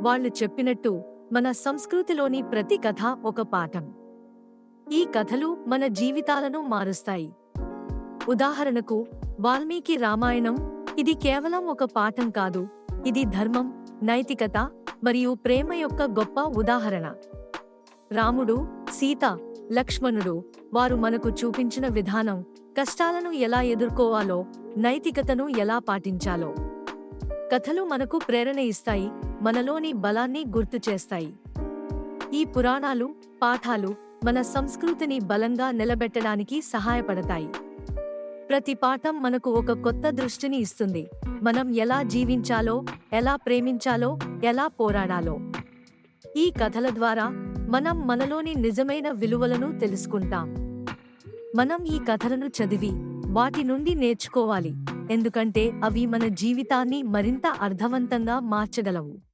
వాళ్ళు చెప్పినట్టు మన సంస్కృతిలోని ప్రతి కథ ఒక పాఠం. ఈ కథలు మన జీవితాలను మారుస్తాయి. ఉదాహరణకు, వాల్మీకి రామాయణం. ఇది కేవలం ఒక పాఠం కాదు, ఇది ధర్మం, నైతికత మరియు ప్రేమ యొక్క గొప్ప ఉదాహరణ. రాముడు, సీత, లక్ష్మణుడు, వారు మనకు చూపించిన విధానం, కష్టాలను ఎలా ఎదుర్కోవాలో, నైతికతను ఎలా పాటించాలో. కథలు మనకు ప్రేరణ ఇస్తాయి, మనలోని బలాన్ని గుర్తు చేస్తాయి. ఈ పురాణాలు, పాఠాలు మన సంస్కృతిని బలంగా నిలబెట్టడానికి సహాయపడతాయి. ప్రతి పాఠం మనకు ఒక కొత్త దృష్టిని ఇస్తుంది, మనం ఎలా జీవించాలో, ఎలా ప్రేమించాలో, ఎలా పోరాడాలో. ఈ కథల ద్వారా మనం మనలోని నిజమైన విలువలను తెలుసుకుంటాం. మనం ఈ కథలను చదివి వాటి నుండి నేర్చుకోవాలి, ఎందుకంటే అవి మన జీవితాన్ని మరింత అర్థవంతంగా మార్చగలవు.